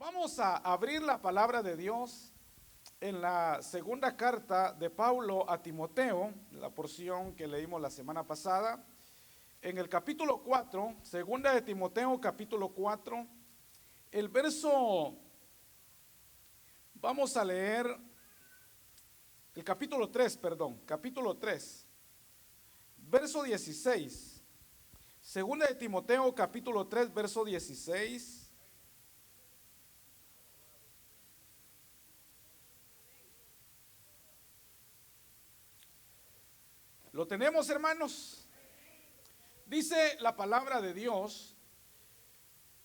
Vamos a abrir la palabra de Dios en la segunda carta de Pablo a Timoteo, la porción que leímos la semana pasada, en el capítulo 4, segunda de Timoteo, capítulo 4, el verso, vamos a leer el capítulo 3, capítulo 3, verso 16. Segunda de Timoteo, capítulo 3, verso 16. ¿Lo tenemos, hermanos? Dice la palabra de Dios: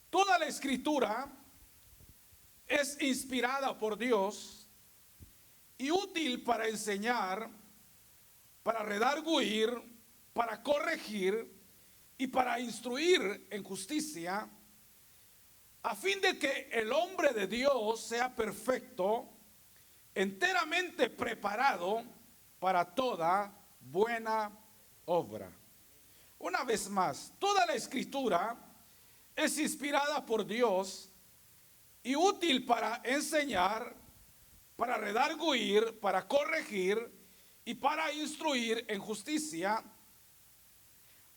toda la escritura es inspirada por Dios y útil para enseñar, para redarguir, para corregir y para instruir en justicia, a fin de que el hombre de Dios sea perfecto, enteramente preparado para toda buena obra. Una vez más, toda la escritura es inspirada por Dios y útil para enseñar, para redarguir, para corregir y para instruir en justicia,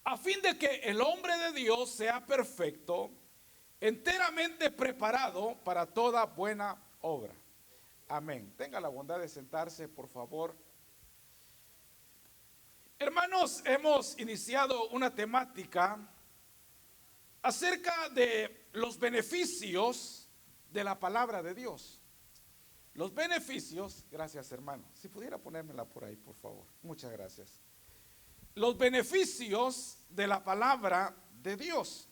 a fin de que el hombre de Dios sea perfecto, enteramente preparado para toda buena obra. Amén. Tenga la bondad de sentarse, por favor. Hermanos, hemos iniciado una temática acerca de los beneficios de la palabra de Dios. Los beneficios, gracias hermano, si pudiera ponérmela por ahí, por favor, muchas gracias. Los beneficios de la palabra de Dios.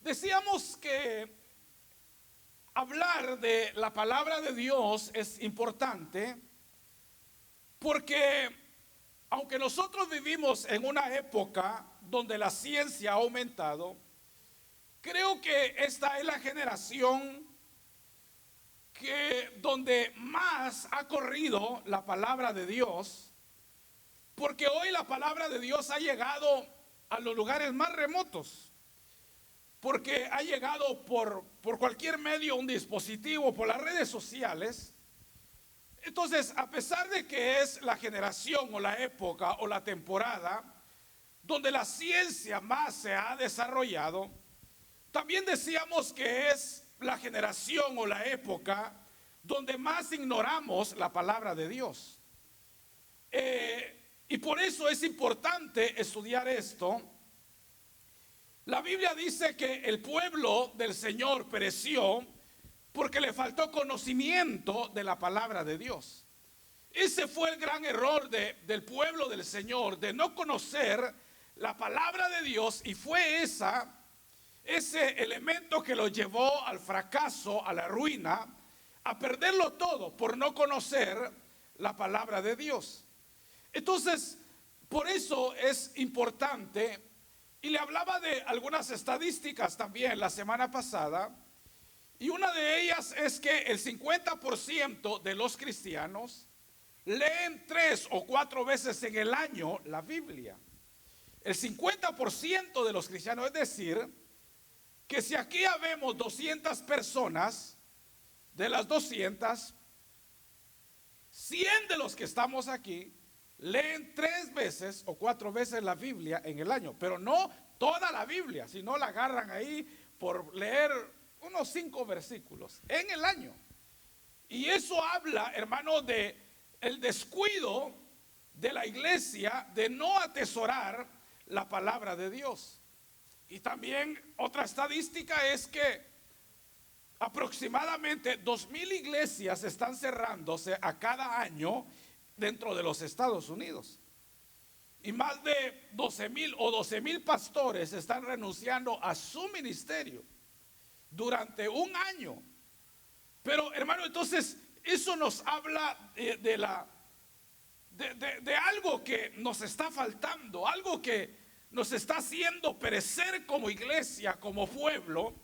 Decíamos que hablar de la palabra de Dios es importante porque aunque nosotros vivimos en una época donde la ciencia ha aumentado, creo que esta es la generación donde más ha corrido la palabra de Dios, porque hoy la palabra de Dios ha llegado a los lugares más remotos, porque ha llegado por cualquier medio, un dispositivo, por las redes sociales. Entonces, a pesar de que es la generación o la época o la temporada donde la ciencia más se ha desarrollado, también decíamos que es la generación o la época donde más ignoramos la palabra de Dios. Y por eso es importante estudiar esto. La Biblia dice que el pueblo del Señor pereció porque le faltó conocimiento de la palabra de Dios. Ese fue el gran error del pueblo del Señor, de no conocer la palabra de Dios, y fue ese elemento que lo llevó al fracaso, a la ruina, a perderlo todo por no conocer la palabra de Dios. Entonces, por eso es importante, y le hablaba de algunas estadísticas también la semana pasada. Y una de ellas es que el 50% de los cristianos leen 3 o 4 veces en el año la Biblia. El 50% de los cristianos, es decir, que si aquí habemos 200 personas, de las 200, 100 de los que estamos aquí leen 3 veces o 4 veces la Biblia en el año, pero no toda la Biblia, sino la agarran ahí por leer unos 5 versículos en el año. Y eso habla, hermano, de el descuido de la iglesia de no atesorar la palabra de Dios. Y también otra estadística es que aproximadamente 2,000 iglesias están cerrándose a cada año dentro de los Estados Unidos. Y más de 12,000 o 12,000 pastores están renunciando a su ministerio durante un año. Pero hermano, entonces eso nos habla de algo que nos está faltando, algo que nos está haciendo perecer como iglesia, como pueblo,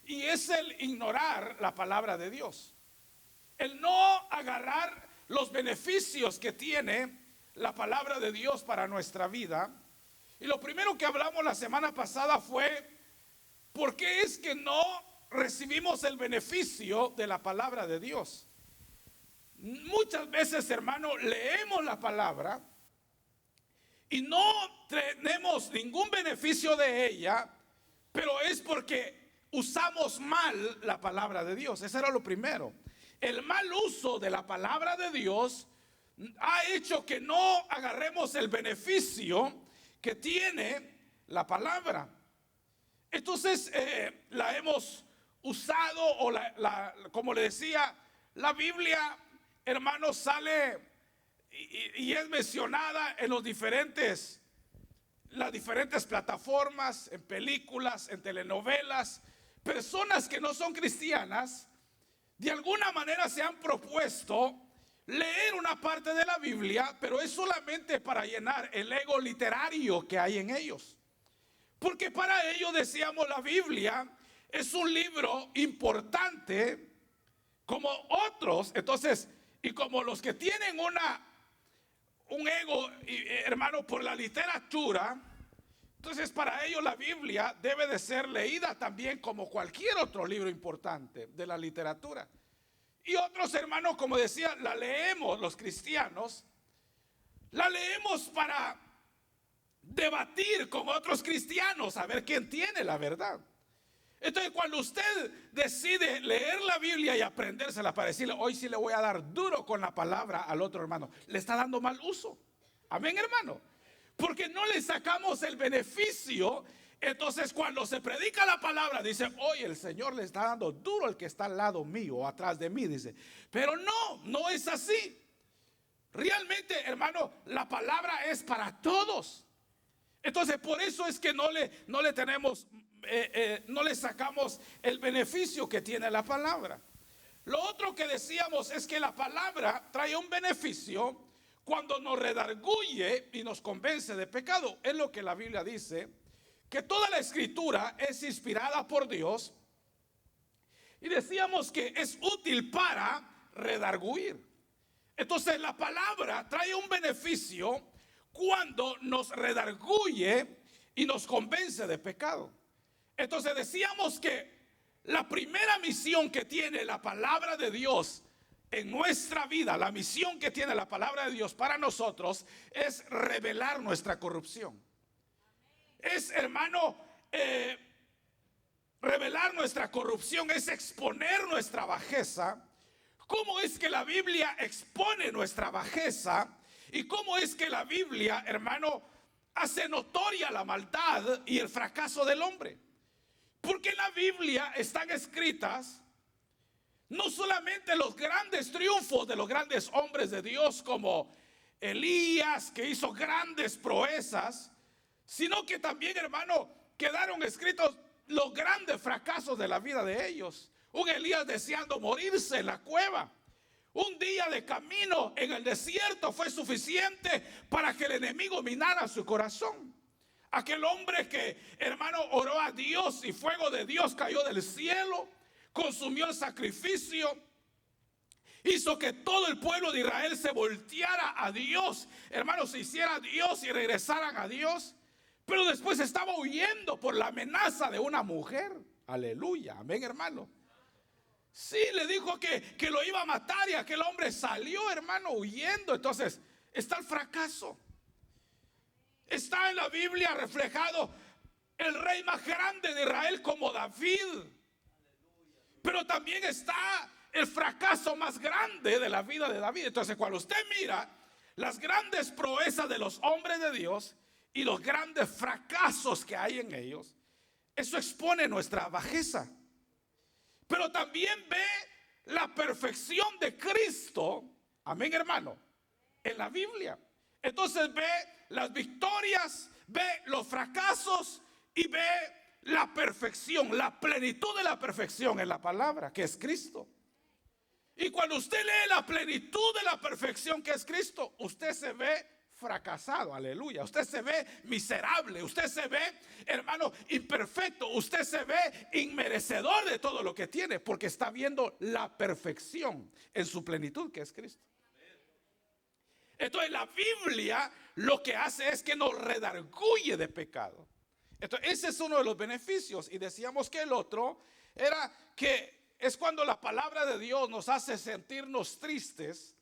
y es el ignorar la palabra de Dios, el no agarrar los beneficios que tiene la palabra de Dios para nuestra vida. Y lo primero que hablamos la semana pasada fue: ¿por qué es que no recibimos el beneficio de la palabra de Dios. Muchas veces, hermano, leemos la palabra y no tenemos ningún beneficio de ella, pero es porque usamos mal la palabra de Dios. Eso era lo primero. El mal uso de la palabra de Dios ha hecho que no agarremos el beneficio que tiene la palabra. Entonces la hemos usado, o como le decía, la Biblia, hermanos, sale y es mencionada en las diferentes plataformas, en películas, en telenovelas. Personas que no son cristianas, de alguna manera se han propuesto leer una parte de la Biblia, pero es solamente para llenar el ego literario que hay en ellos. Porque para ellos, decíamos, la Biblia es un libro importante como otros. Entonces, y como los que tienen un ego, hermano, por la literatura, entonces para ellos la Biblia debe de ser leída también como cualquier otro libro importante de la literatura. Y otros, hermanos, como decía, la leemos los cristianos, la leemos para debatir con otros cristianos, a ver quién tiene la verdad. Entonces, cuando usted decide leer la Biblia y aprendérsela para decirle, hoy sí le voy a dar duro con la palabra al otro hermano, le está dando mal uso. Amén, hermano. Porque no le sacamos el beneficio. Entonces, cuando se predica la palabra, dice, hoy el Señor le está dando duro al que está al lado mío o atrás de mí, dice. Pero no es así. Realmente, hermano, la palabra es para todos. Entonces, por eso es que no le tenemos, no le sacamos el beneficio que tiene la palabra. Lo otro que decíamos es que la palabra trae un beneficio cuando nos redarguye y nos convence de pecado. Es lo que la Biblia dice, que toda la escritura es inspirada por Dios. Y decíamos que es útil para redarguir. Entonces la palabra trae un beneficio cuando nos redarguye y nos convence de pecado. Entonces decíamos que la primera misión que tiene la palabra de Dios en nuestra vida, la misión que tiene la palabra de Dios para nosotros, es revelar nuestra corrupción. Es, hermano, revelar nuestra corrupción, es exponer nuestra bajeza. ¿Cómo es que la Biblia expone nuestra bajeza? ¿Y cómo es que la Biblia, hermano, hace notoria la maldad y el fracaso del hombre? Porque en la Biblia están escritas no solamente los grandes triunfos de los grandes hombres de Dios como Elías, que hizo grandes proezas, sino que también, hermano, quedaron escritos los grandes fracasos de la vida de ellos. Un Elías deseando morirse en la cueva. Un día de camino en el desierto fue suficiente para que el enemigo minara su corazón. Aquel hombre que, hermano, oró a Dios y fuego de Dios cayó del cielo, consumió el sacrificio, hizo que todo el pueblo de Israel se volteara a Dios, hermano, se hiciera Dios y regresaran a Dios. Pero después estaba huyendo por la amenaza de una mujer. Aleluya, amén, hermano. Sí, le dijo que lo iba a matar y aquel hombre salió, hermano, huyendo. Entonces, está el fracaso. Está en la Biblia reflejado el rey más grande de Israel como David. Pero también está el fracaso más grande de la vida de David. Entonces, cuando usted mira las grandes proezas de los hombres de Dios y los grandes fracasos que hay en ellos, eso expone nuestra bajeza. Pero también ve la perfección de Cristo, amén, hermano, en la Biblia. Entonces ve las victorias, ve los fracasos y ve la perfección, la plenitud de la perfección en la palabra, que es Cristo. Y cuando usted lee la plenitud de la perfección que es Cristo, usted se ve fracasado, aleluya. Usted se ve miserable, usted se ve, hermano, imperfecto, usted se ve inmerecedor de todo lo que tiene, porque está viendo la perfección en su plenitud que es Cristo. Entonces la Biblia lo que hace es que nos redarguye de pecado. Entonces ese es uno de los beneficios. Y decíamos que el otro era que es cuando la palabra de Dios nos hace sentirnos tristes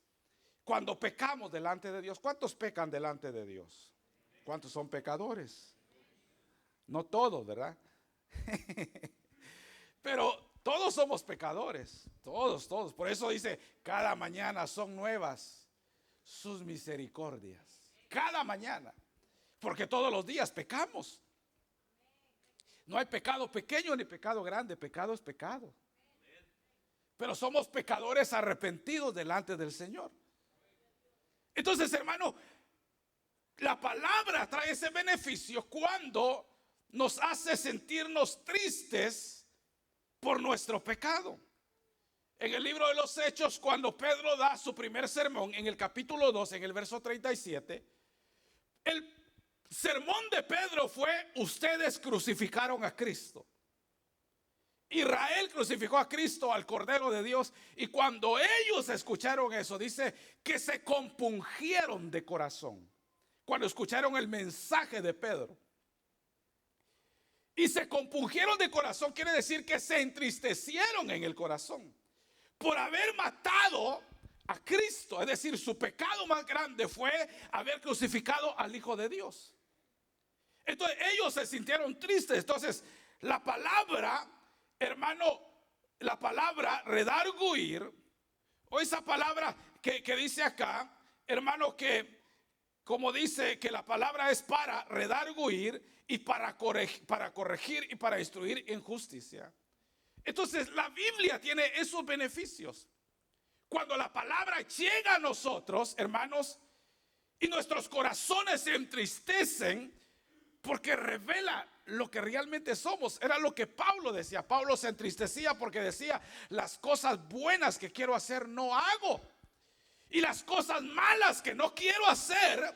cuando pecamos delante de Dios. ¿Cuántos pecan delante de Dios? ¿Cuántos son pecadores? No todos, ¿verdad? Pero todos somos pecadores, todos. Por eso dice, cada mañana son nuevas sus misericordias. Cada mañana. Porque todos los días pecamos. No hay pecado pequeño ni pecado grande, pecado es pecado. Pero somos pecadores arrepentidos delante del Señor. Entonces, hermano, la palabra trae ese beneficio cuando nos hace sentirnos tristes por nuestro pecado. En el libro de los Hechos, cuando Pedro da su primer sermón, en el capítulo 2, en el verso 37, el sermón de Pedro fue: ustedes crucificaron a Cristo. Israel crucificó a Cristo, al Cordero de Dios. Y cuando ellos escucharon eso, dice que se compungieron de corazón cuando escucharon el mensaje de Pedro. Y se compungieron de corazón quiere decir que se entristecieron en el corazón por haber matado a Cristo. Es decir, su pecado más grande fue haber crucificado al Hijo de Dios. Entonces ellos se sintieron tristes. Entonces la palabra, hermano, la palabra redarguir, o esa palabra que dice acá, hermano, que como dice que la palabra es para redarguir y para corregir y para instruir en justicia. Entonces la Biblia tiene esos beneficios. Cuando la palabra llega a nosotros, hermanos, y nuestros corazones se entristecen porque revela lo que realmente somos. Era lo que Pablo decía. Pablo se entristecía porque decía: las cosas buenas que quiero hacer no hago, y las cosas malas que no quiero hacer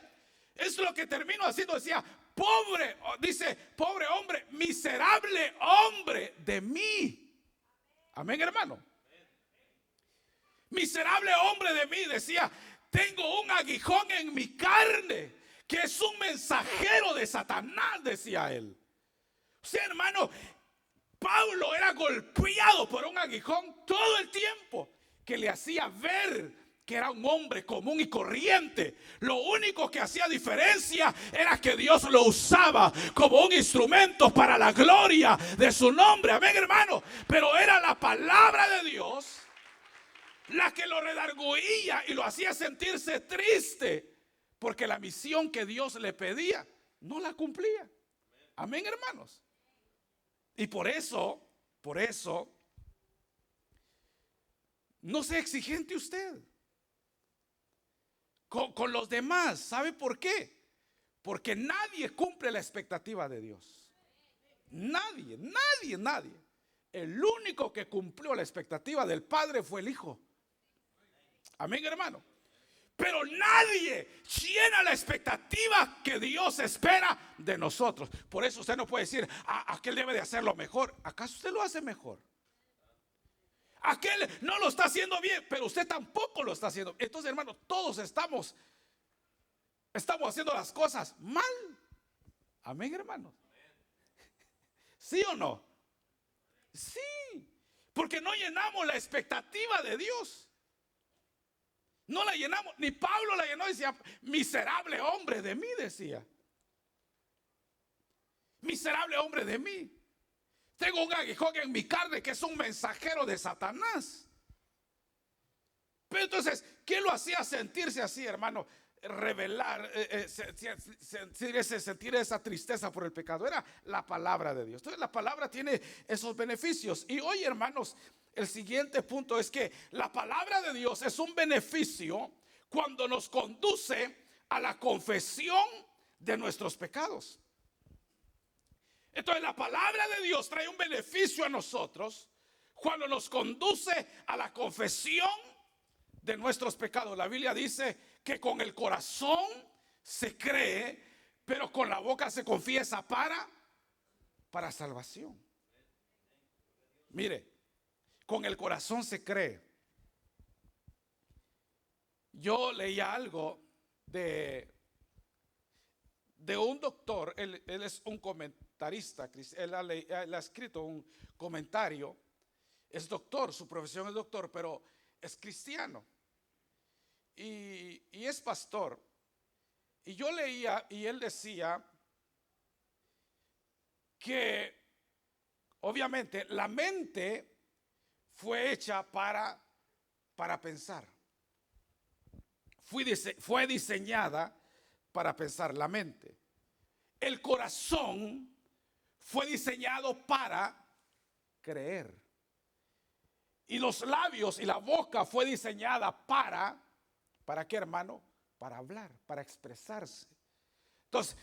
es lo que termino haciendo. Decía: pobre, dice, pobre hombre, miserable hombre de mí. Amén, hermano. Miserable hombre de mí, decía, tengo un aguijón en mi carne, que es un mensajero de Satanás, decía él. O sea, hermano, Pablo era golpeado por un aguijón todo el tiempo, que le hacía ver que era un hombre común y corriente. Lo único que hacía diferencia era que Dios lo usaba como un instrumento para la gloria de su nombre. Amén, hermano. Pero era la palabra de Dios la que lo redarguía y lo hacía sentirse triste, porque la misión que Dios le pedía no la cumplía. Amén, hermanos. Y por eso, no sea exigente usted con los demás. ¿Sabe por qué? Porque nadie cumple la expectativa de Dios. Nadie. El único que cumplió la expectativa del Padre fue el Hijo. Amén, hermano. Pero nadie llena la expectativa que Dios espera de nosotros. Por eso usted no puede decir: aquel debe de hacerlo mejor. ¿Acaso usted lo hace mejor? Aquel no lo está haciendo bien, pero usted tampoco lo está haciendo. Entonces, hermano, todos estamos haciendo las cosas mal. Amén, hermano. ¿Sí o no? Sí. Porque no llenamos la expectativa de Dios. No la llenamos. Ni Pablo la llenó. Decía: miserable hombre de mí, decía. Miserable hombre de mí. Tengo un aguijón en mi carne, que es un mensajero de Satanás. Pero entonces, ¿qué lo hacía sentirse así, hermano? Revelar, sentir esa tristeza por el pecado. Era la palabra de Dios. Entonces la palabra tiene esos beneficios. Y hoy, hermanos, el siguiente punto es que la palabra de Dios es un beneficio cuando nos conduce a la confesión de nuestros pecados. Entonces la palabra de Dios trae un beneficio a nosotros cuando nos conduce a la confesión de nuestros pecados. La Biblia dice que con el corazón se cree, pero con la boca se confiesa para salvación. Mire, con el corazón se cree. Yo leía algo de un doctor. Él es un comentarista. Él ha escrito un comentario es doctor, su profesión es doctor, pero es cristiano y es pastor. Y yo leía y él decía que obviamente la mente fue hecha para pensar. Fue diseñada para pensar la mente. El corazón fue diseñado para creer. Y los labios y la boca fue diseñada ¿para qué, hermano? Para hablar, para expresarse. Entonces,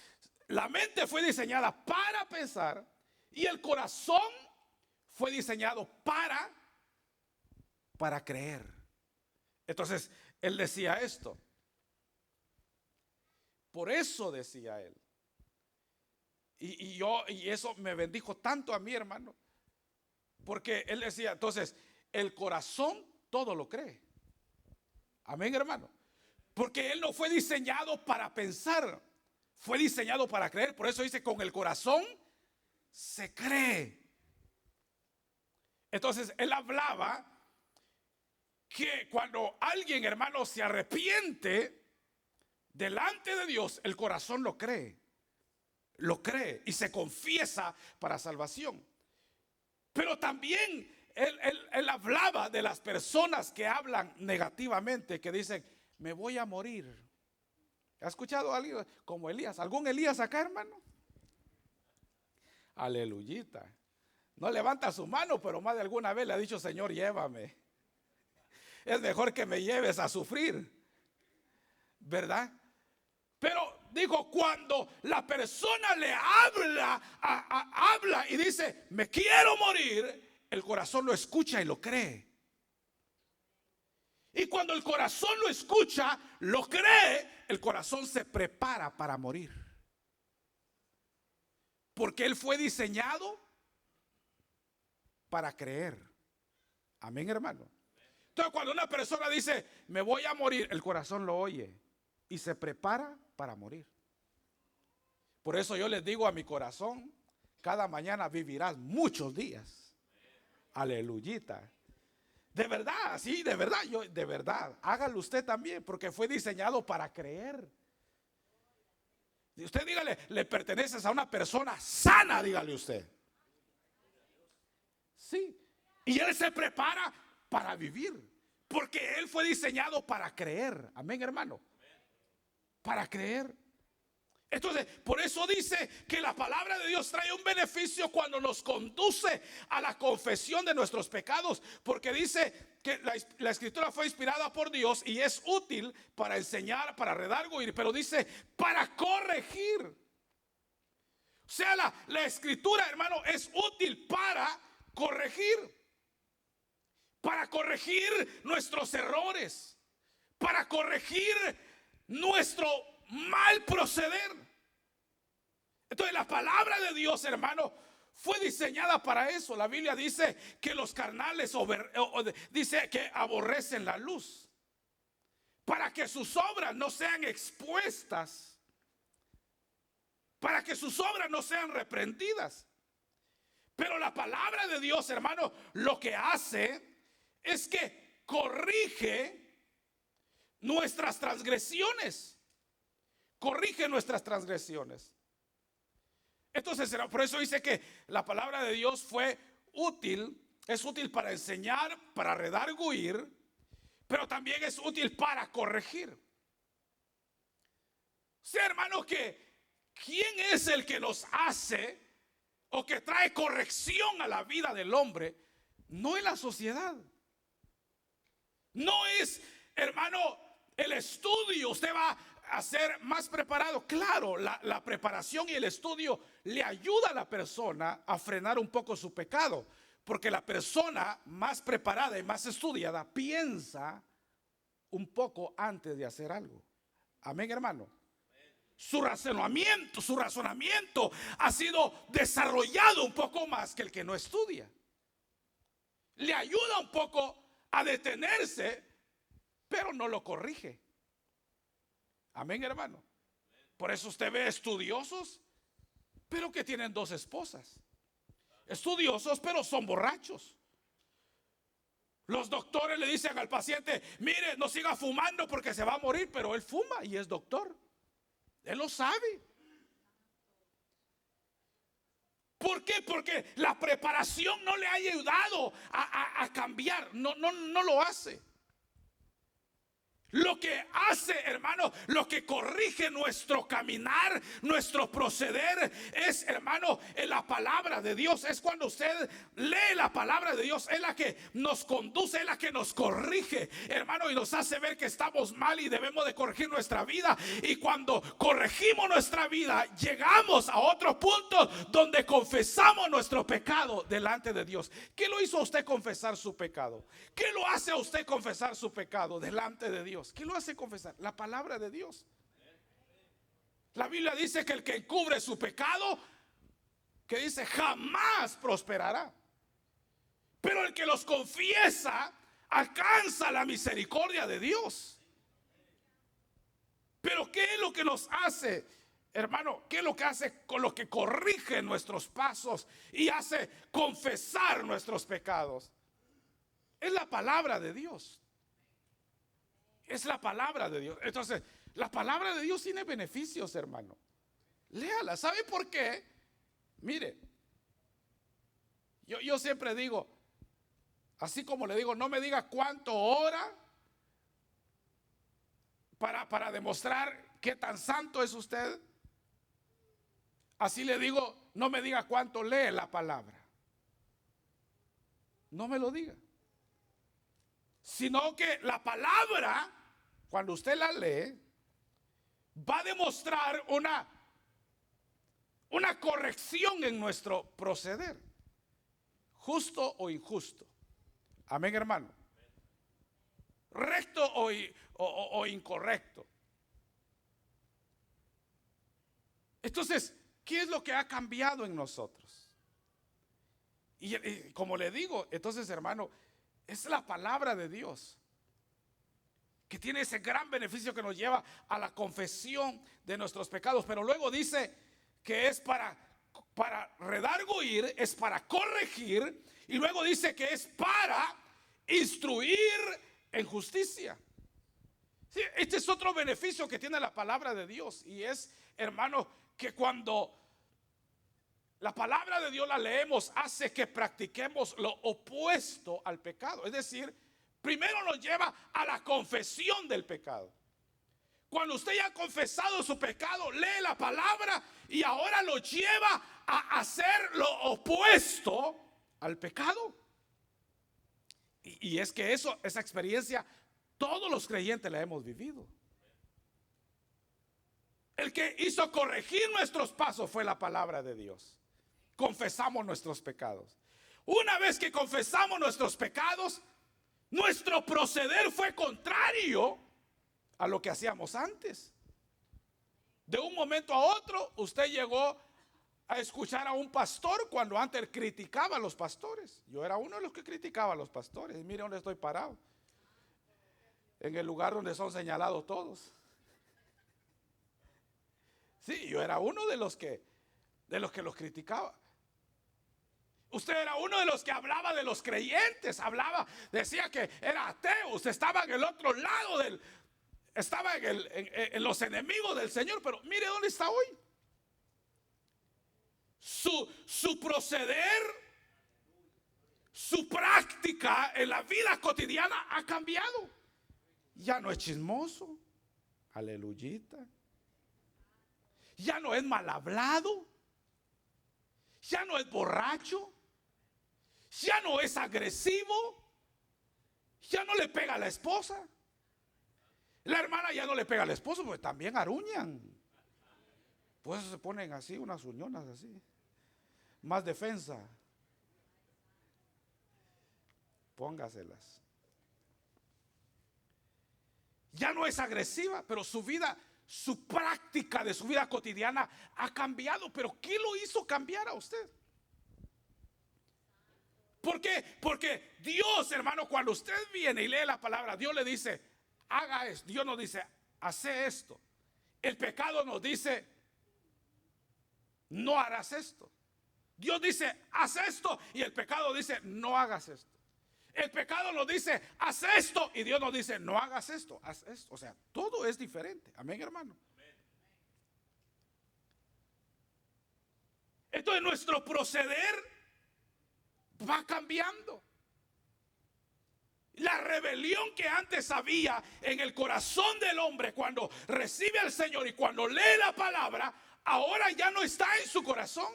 la mente fue diseñada para pensar y el corazón fue diseñado para creer. Entonces, él decía esto. Por eso decía él. Y eso me bendijo tanto a mí, hermano. Porque él decía, entonces, el corazón todo lo cree. Amén, hermano. Porque él no fue diseñado para pensar, fue diseñado para creer. Por eso dice, con el corazón se cree. Entonces, él hablaba que cuando alguien, hermano, se arrepiente delante de Dios, el corazón lo cree y se confiesa para salvación. Pero también él hablaba de las personas que hablan negativamente, que dicen, me voy a morir. ¿Ha escuchado a alguien como Elías? ¿Algún Elías acá, hermano? Aleluyita. No levanta su mano, pero más de alguna vez le ha dicho, Señor, llévame. Es mejor que me lleves a sufrir, ¿verdad? Pero digo, cuando la persona le habla y dice, me quiero morir, el corazón lo escucha y lo cree. Y cuando el corazón lo escucha, lo cree, el corazón se prepara para morir. Porque él fue diseñado para creer. Amén, hermano. Entonces, cuando una persona dice, me voy a morir, el corazón lo oye y se prepara para morir. Por eso yo les digo a mi corazón, cada mañana vivirás muchos días. Aleluyita. De verdad, sí, de verdad, de verdad, hágalo usted también, porque fue diseñado para creer. Y usted dígale, le perteneces a una persona sana, dígale usted. Sí, y él se prepara para vivir, porque él fue diseñado para creer. Amén, hermano. Para creer. Entonces, por eso dice que la palabra de Dios trae un beneficio cuando nos conduce a la confesión de nuestros pecados, porque dice que la escritura fue inspirada por Dios y es útil para enseñar, para redarguir, pero dice para corregir. O sea, la escritura, hermano, es útil para corregir nuestros errores, para corregir nuestro mal proceder. Entonces la palabra de Dios, hermano, fue diseñada para eso. La Biblia dice que los carnales dice que aborrecen la luz, para que sus obras no sean expuestas, para que sus obras no sean reprendidas. Pero la palabra de Dios, hermano, lo que hace es que corrige nuestras transgresiones. Corrige nuestras transgresiones. Entonces, por eso dice que la palabra de Dios es útil para enseñar, para redarguir, pero también es útil para corregir. O sea, hermano, que ¿quién es el que nos hace o que trae corrección a la vida del hombre? No es la sociedad. No es, hermano, el estudio. Usted va a ser más preparado. Claro, la preparación y el estudio le ayuda a la persona a frenar un poco su pecado, porque la persona más preparada y más estudiada piensa un poco antes de hacer algo. Amén, hermano. Su razonamiento ha sido desarrollado un poco más que el que no estudia. Le ayuda un poco a detenerse, pero no lo corrige. Amén, hermano. Por eso usted ve estudiosos, pero que tienen 2 esposas. Estudiosos, pero son borrachos. Los doctores le dicen al paciente, mire, no siga fumando porque se va a morir, pero él fuma y es doctor. Él lo sabe. ¿Por qué? Porque la preparación no le ha ayudado a cambiar. No lo hace. Lo que hace, hermano, lo que corrige nuestro caminar, nuestro proceder, es, hermano, en la palabra de Dios. Es cuando usted lee la palabra de Dios, es la que nos conduce, es la que nos corrige, hermano, y nos hace ver que estamos mal y debemos de corregir nuestra vida. Y cuando corregimos nuestra vida, llegamos a otro punto donde confesamos nuestro pecado delante de Dios. ¿Qué lo hizo a usted confesar su pecado? ¿Qué lo hace a usted confesar su pecado delante de Dios? ¿Qué lo hace confesar? La palabra de Dios. La Biblia dice que el que encubre su pecado, que dice jamás prosperará. Pero el que los confiesa alcanza la misericordia de Dios. Pero ¿qué es lo que nos hace, hermano? ¿Qué es lo que hace con lo que corrige nuestros pasos y hace confesar nuestros pecados? Es la palabra de Dios. Es la palabra de Dios. Entonces, la palabra de Dios tiene beneficios, hermano. Léala. ¿Sabe por qué? Mire, yo siempre digo, así como le digo, no me diga cuánto ora para demostrar qué tan santo es usted. Así le digo, no me diga cuánto lee la palabra. No me lo diga. Sino que la palabra, cuando usted la lee, va a demostrar una corrección en nuestro proceder, justo o injusto. Amén, hermano. Recto o incorrecto. Entonces, ¿qué es lo que ha cambiado en nosotros? Y como le digo, entonces, hermano, es la palabra de Dios que tiene ese gran beneficio que nos lleva a la confesión de nuestros pecados. Pero luego dice que es para redarguir, es para corregir, y luego dice que es para instruir en justicia. Sí, este es otro beneficio que tiene la palabra de Dios, y es, hermano, que cuando la palabra de Dios la leemos, hace que practiquemos lo opuesto al pecado. Es decir, primero nos lleva a la confesión del pecado. Cuando usted ya ha confesado su pecado, lee la palabra y ahora lo lleva a hacer lo opuesto al pecado. Y es que esa experiencia, todos los creyentes la hemos vivido. El que hizo corregir nuestros pasos fue la palabra de Dios. Confesamos nuestros pecados. Una vez que confesamos nuestros pecados, nuestro proceder fue contrario a lo que hacíamos antes. De un momento a otro, usted llegó a escuchar a un pastor cuando antes criticaba a los pastores. Yo era uno de los que criticaba a los pastores. Y mire dónde estoy parado. En el lugar donde son señalados todos. Sí, yo era uno de los que los criticaba. Usted era uno de los que hablaba de los creyentes, decía que era ateo, usted estaba en el otro lado estaba en los enemigos del Señor, pero mire dónde está hoy. Su proceder, su práctica en la vida cotidiana ha cambiado. Ya no es chismoso, aleluyita. Ya no es mal hablado, ya no es borracho, ya no es agresivo, ya no le pega a la esposa. La hermana ya no le pega al esposo porque también aruñan. Pues se ponen así, unas uñonas así. Más defensa. Póngaselas. Ya no es agresiva, pero su práctica de su vida cotidiana ha cambiado. Pero ¿qué lo hizo cambiar a usted? ¿Por qué? Porque Dios, hermano, cuando usted viene y lee la palabra, Dios le dice, haga esto. Dios nos dice, hace esto. El pecado nos dice, no harás esto. Dios dice, haz esto, y el pecado dice, no hagas esto. El pecado nos dice, haz esto, y Dios nos dice, no hagas esto, haz esto. O sea, todo es diferente. Amén, hermano. Entonces nuestro proceder va cambiando. La rebelión que antes había en el corazón del hombre cuando recibe al Señor y cuando lee la palabra, ahora ya no está en su corazón.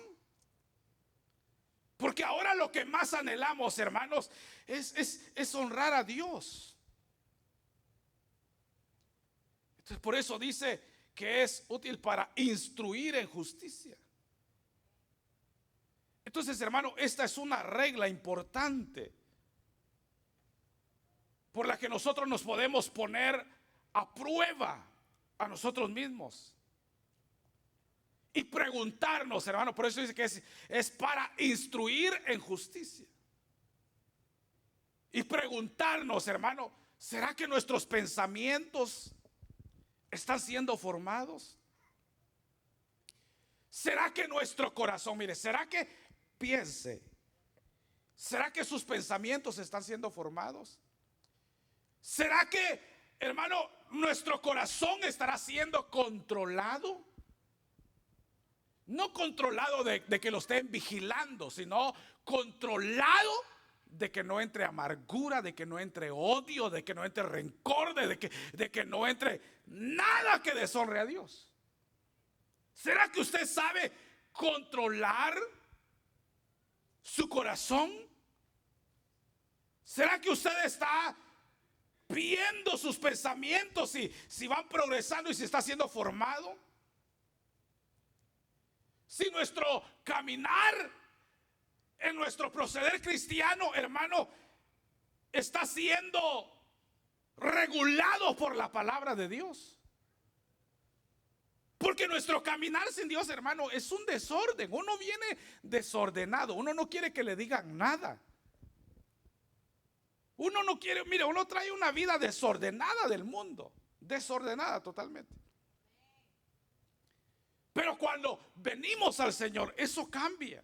Porque ahora lo que más anhelamos, hermanos, es honrar a Dios. Entonces, por eso dice que es útil para instruir en justicia. Entonces, hermano, esta es una regla importante por la que nosotros nos podemos poner a prueba a nosotros mismos y preguntarnos, hermano. Por eso dice que es para instruir en justicia y preguntarnos, hermano, ¿será que nuestros pensamientos están siendo formados? ¿Será que nuestro corazón, mire, será que piense, será que sus pensamientos están siendo formados? ¿Será que, hermano, nuestro corazón estará siendo controlado? No controlado de que lo estén vigilando, sino controlado de que no entre amargura, de que no entre odio, de que no entre rencor, de que no entre nada que deshonre a Dios. ¿Será que usted sabe controlar su corazón? ¿Será que usted está viendo sus pensamientos y si van progresando y si está siendo formado? Si nuestro caminar en nuestro proceder cristiano, hermano, está siendo regulado por la palabra de Dios. Porque nuestro caminar sin Dios, hermano, es un desorden. Uno viene desordenado. Uno no quiere que le digan nada. Uno no quiere, mire, uno trae una vida desordenada del mundo. Desordenada totalmente. Pero cuando venimos al Señor, eso cambia.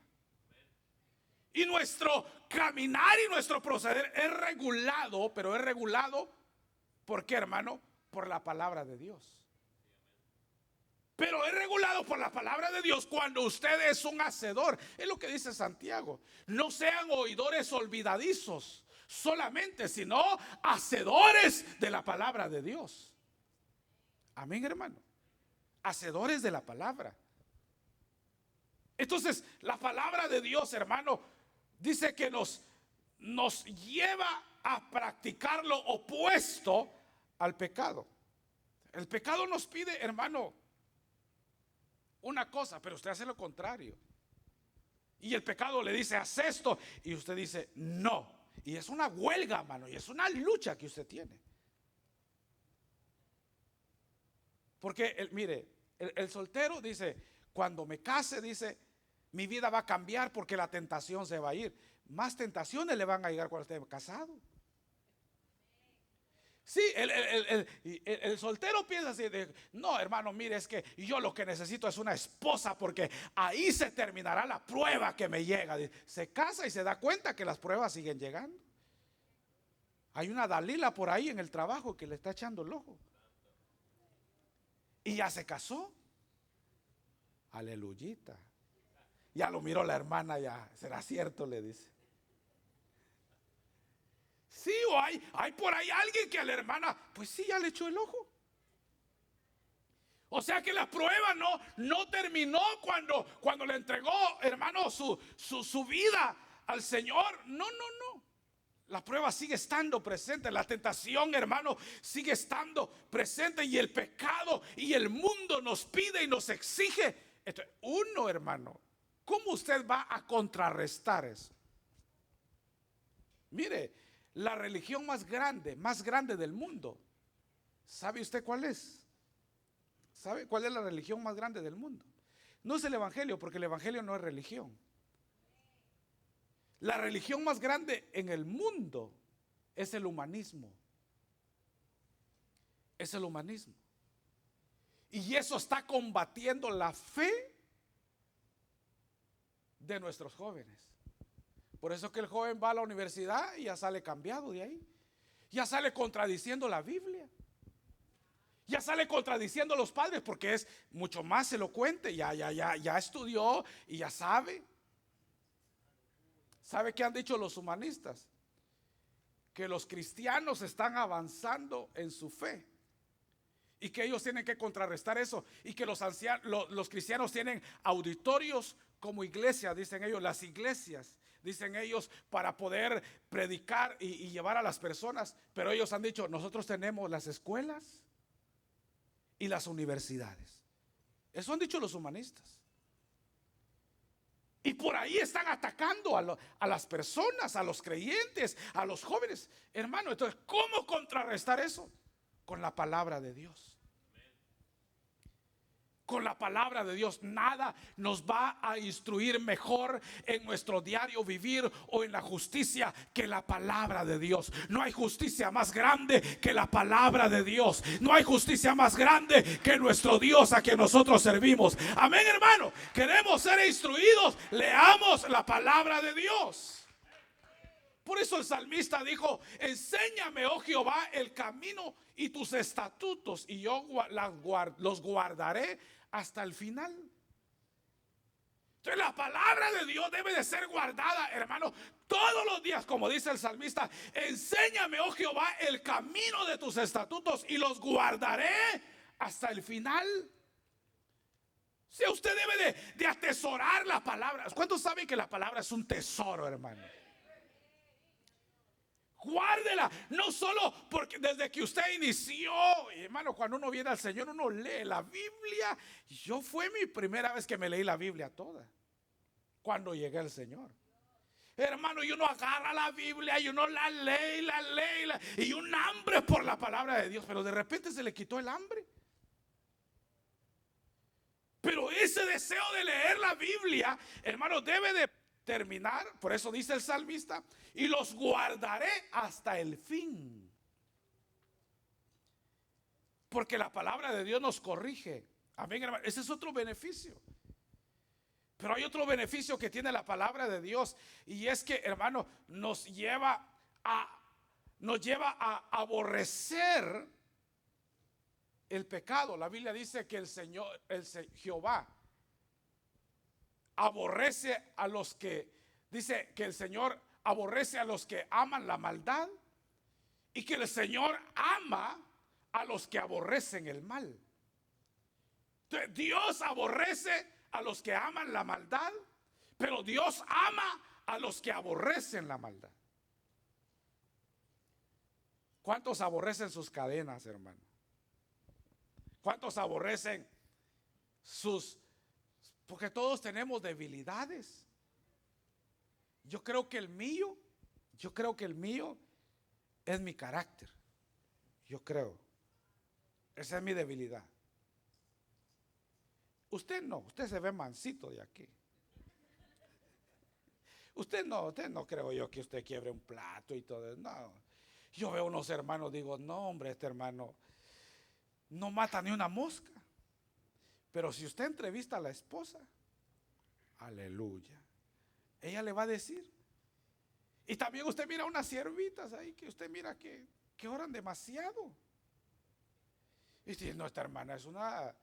Y nuestro caminar y nuestro proceder es regulado, pero es regulado, ¿por qué, hermano? Por la palabra de Dios. Pero es regulado por la palabra de Dios cuando usted es un hacedor. Es lo que dice Santiago. No sean oidores olvidadizos solamente, sino hacedores de la palabra de Dios. Amén, hermano. Hacedores de la palabra. Entonces, la palabra de Dios, hermano, dice que nos lleva a practicar lo opuesto al pecado. El pecado nos pide, hermano, una cosa, pero usted hace lo contrario. Y el pecado le dice, haz esto, y usted dice, no. Y es una huelga, hermano, y es una lucha que usted tiene. Porque, mire, el soltero dice, cuando me case, dice, mi vida va a cambiar porque la tentación se va a ir. Más tentaciones le van a llegar cuando esté casado. Sí, el soltero piensa así, no, hermano, mire, es que yo lo que necesito es una esposa porque ahí se terminará la prueba que me llega. Se casa y se da cuenta que las pruebas siguen llegando. Hay una Dalila por ahí en el trabajo que le está echando el ojo. Y ya se casó. Aleluyita. Ya lo miró la hermana, ya, ¿será cierto? Le dice. Sí, o hay por ahí alguien que a la hermana, pues sí, ya le echó el ojo. O sea que la prueba no terminó cuando le entregó, hermano, su vida al Señor. No. La prueba sigue estando presente. La tentación, hermano, sigue estando presente. Y el pecado y el mundo nos pide y nos exige. Entonces, hermano, ¿cómo usted va a contrarrestar eso? Mire, la religión más grande del mundo, ¿sabe usted cuál es? ¿Sabe cuál es la religión más grande del mundo? No es el evangelio, porque el evangelio no es religión. La religión más grande en el mundo es el humanismo. Es el humanismo. Y eso está combatiendo la fe de nuestros jóvenes. Por eso que el joven va a la universidad y ya sale cambiado de ahí. Ya sale contradiciendo la Biblia. Ya sale contradiciendo a los padres porque es mucho más elocuente. Ya estudió y ya sabe. ¿Sabe qué han dicho los humanistas? Que los cristianos están avanzando en su fe y que ellos tienen que contrarrestar eso, y que los cristianos tienen auditorios como iglesia, dicen ellos, las iglesias, dicen ellos, para poder predicar y llevar a las personas. Pero ellos han dicho, nosotros tenemos las escuelas y las universidades. Eso han dicho los humanistas. Y por ahí están atacando a las personas, a los creyentes, a los jóvenes. Hermano, entonces, ¿cómo contrarrestar eso? Con la palabra de Dios. Con la palabra de Dios. Nada nos va a instruir mejor en nuestro diario vivir o en la justicia que la palabra de Dios. No hay justicia más grande que la palabra de Dios. No hay justicia más grande que nuestro Dios a quien nosotros servimos. Amén, hermano. Queremos ser instruidos. Leamos la palabra de Dios. Por eso el salmista dijo: enséñame, oh Jehová, el camino y tus estatutos, y yo los guardaré hasta el final. Entonces la palabra de Dios debe de ser guardada, hermano, todos los días, como dice el salmista: enséñame, oh Jehová, el camino de tus estatutos y los guardaré hasta el final. Si usted debe de atesorar la palabra. ¿Cuántos saben que la palabra es un tesoro, hermano? Guárdela, no solo porque desde que usted inició, hermano, cuando uno viene al Señor, uno lee la Biblia. Yo fue mi primera vez que me leí la Biblia toda, cuando llegué al Señor. Hermano, y uno agarra la Biblia y uno la lee, y un hambre por la palabra de Dios, pero de repente se le quitó el hambre. Pero ese deseo de leer la Biblia, hermano, debe de terminar. Por eso dice el salmista: y los guardaré hasta el fin. Porque la palabra de Dios nos corrige. Amén, hermano. Ese es otro beneficio. Pero hay otro beneficio que tiene la palabra de Dios, y es que, hermano, nos lleva a aborrecer el pecado. La Biblia dice que Jehová aborrece a los que, dice que el Señor aborrece a los que aman la maldad, y que el Señor ama a los que aborrecen el mal. Entonces, Dios aborrece a los que aman la maldad, pero Dios ama a los que aborrecen la maldad. ¿Cuántos aborrecen sus cadenas, hermano? ¿Cuántos aborrecen porque todos tenemos debilidades? Yo creo que el mío es mi carácter. Yo creo. Esa es mi debilidad. Usted no, usted se ve mansito de aquí. Usted no creo yo que usted quiebre un plato y todo. No. Yo veo unos hermanos, digo, no, hombre, este hermano no mata ni una mosca. Pero si usted entrevista a la esposa, aleluya, ella le va a decir. Y también usted mira unas siervitas ahí que usted mira que oran demasiado. Y dice: no, esta hermana es una,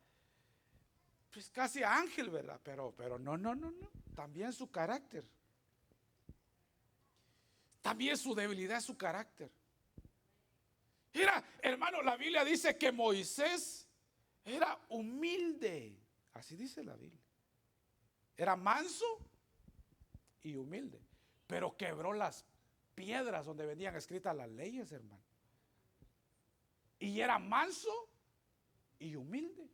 pues casi ángel, ¿verdad? Pero no. También su carácter. También su debilidad es su carácter. Mira, hermano, la Biblia dice que Moisés era humilde. Así dice la Biblia. Era manso y humilde. Pero quebró las piedras donde venían escritas las leyes, hermano. Y era manso y humilde.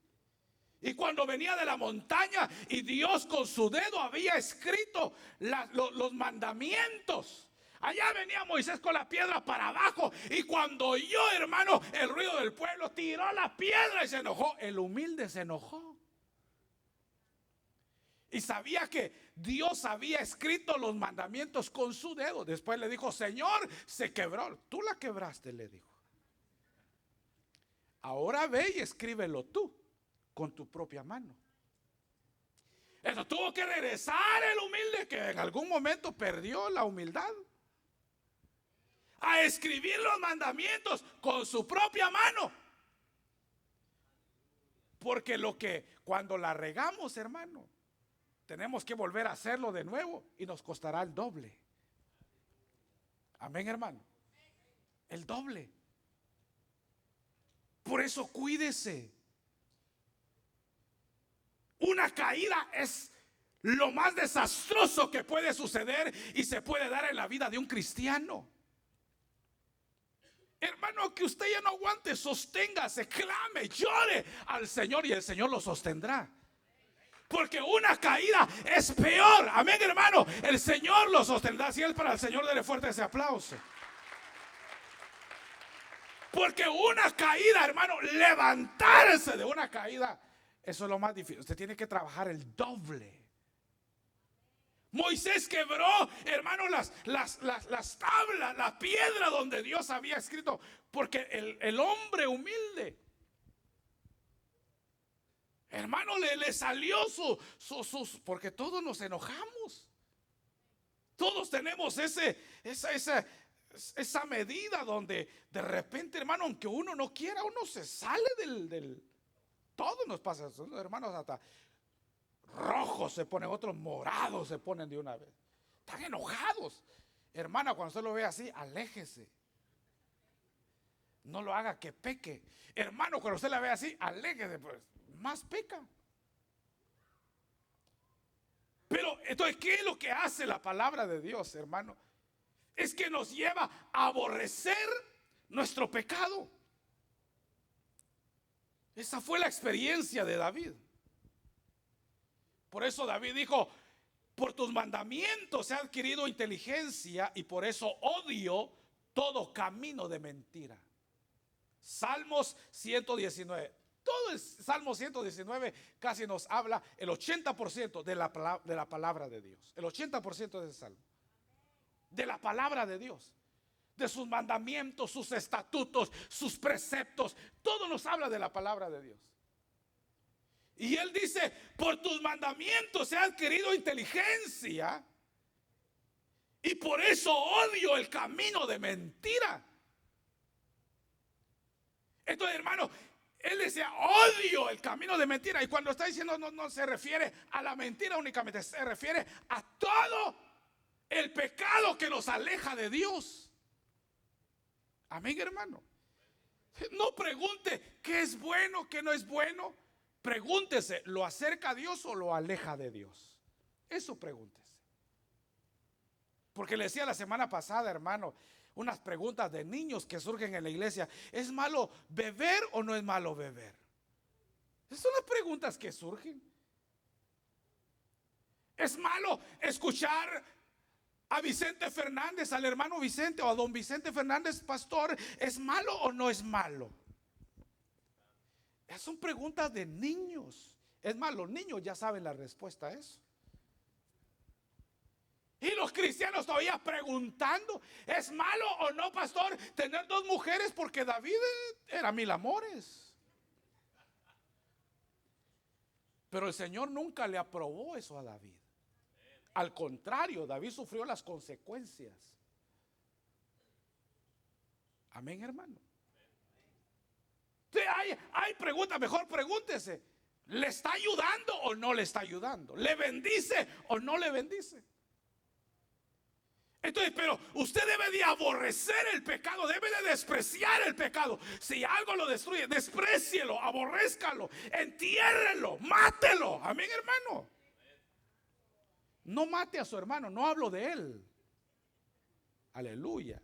Y cuando venía de la montaña y Dios con su dedo había escrito los mandamientos, allá venía Moisés con la piedra para abajo, y cuando oyó, hermano, el ruido del pueblo, tiró la piedra y se enojó. El humilde se enojó. Y sabía que Dios había escrito los mandamientos con su dedo. Después le dijo: Señor, se quebró. Tú la quebraste, le dijo. Ahora ve y escríbelo tú con tu propia mano. Eso tuvo que regresar el humilde que en algún momento perdió la humildad, a escribir los mandamientos con su propia mano. Porque cuando la regamos, hermano, tenemos que volver a hacerlo de nuevo y nos costará el doble. Amén, hermano. El doble. Por eso cuídese. Una caída es lo más desastroso que puede suceder y se puede dar en la vida de un cristiano. Hermano, que usted ya no aguante, sosténgase, clame, llore al Señor y el Señor lo sostendrá. Porque una caída es peor. Amén, hermano. El Señor lo sostendrá. Si es para el Señor, dele fuerte ese aplauso. Porque una caída, hermano, levantarse de una caída, eso es lo más difícil. Usted tiene que trabajar el doble. Moisés quebró, hermano, las tablas, la piedra donde Dios había escrito. Porque el hombre humilde, hermano, le salió porque todos nos enojamos. Todos tenemos esa medida donde de repente, hermano, aunque uno no quiera, uno se sale todo nos pasa, hermanos, hasta rojos se ponen, otros morados se ponen de una vez. Están enojados. Hermana, cuando usted lo ve así, aléjese. No lo haga que peque. Hermano, cuando usted la ve así, aléjese, pues más peca. Pero entonces, ¿qué es lo que hace la palabra de Dios, hermano? Es que nos lleva a aborrecer nuestro pecado. Esa fue la experiencia de David. Por eso David dijo: por tus mandamientos he adquirido inteligencia y por eso odio todo camino de mentira. Salmos 119. Todo el Salmo 119 casi nos habla el 80% de la palabra de Dios. El 80% de ese salmo. De la palabra de Dios. De sus mandamientos, sus estatutos, sus preceptos. Todo nos habla de la palabra de Dios. Y él dice: por tus mandamientos he adquirido inteligencia y por eso odio el camino de mentira. Entonces, hermano, él decía: odio el camino de mentira. Y cuando está diciendo no se refiere a la mentira únicamente, se refiere a todo el pecado que nos aleja de Dios. Amén, hermano. No pregunte qué es bueno, qué no es bueno. Pregúntese, ¿lo acerca a Dios o lo aleja de Dios? Eso pregúntese. Porque le decía la semana pasada, hermano, unas preguntas de niños que surgen en la iglesia. ¿Es malo beber o no es malo beber? Esas son las preguntas que surgen. ¿Es malo escuchar a Vicente Fernández, al hermano Vicente o a don Vicente Fernández, pastor? ¿Es malo o no es malo? Esas son preguntas de niños. Es más, los niños ya saben la respuesta a eso. Y los cristianos todavía preguntando: ¿es malo o no, pastor, tener dos mujeres? Porque David era 1000 amores. Pero el Señor nunca le aprobó eso a David. Al contrario, David sufrió las consecuencias. Amén, hermano. Hay preguntas, mejor pregúntese: ¿le está ayudando o no le está ayudando? ¿Le bendice o no le bendice? Entonces, pero usted debe de aborrecer el pecado, debe de despreciar el pecado. Si algo lo destruye, desprécielo, aborrézcalo, entiérrelo, mátelo. Amén, hermano. No mate a su hermano, no hablo de él. Aleluya.